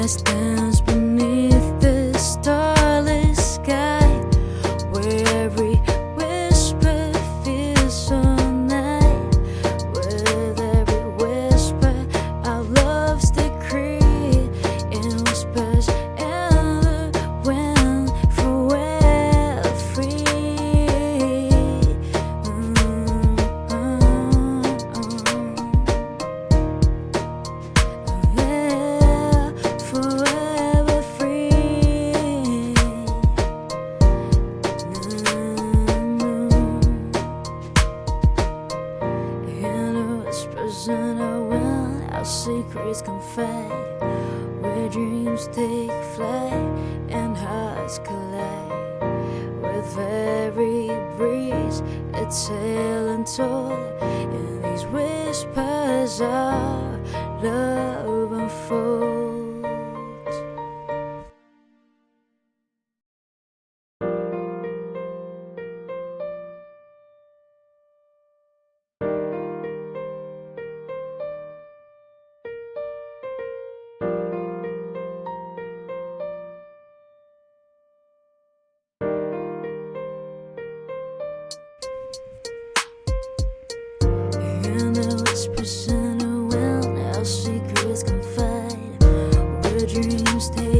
past dance beneath the starless sky, where every whisper feels so nice. With every whisper, our love's decree, in whispers and the wind, forever free. Yeah, forever free. In the whispers in the wind, our secrets confide, where dreams take flight and hearts collide. With every breeze, a tale untold, in these whispers our love unfolds. In the whispers in the wind, our secrets confide, where dreams take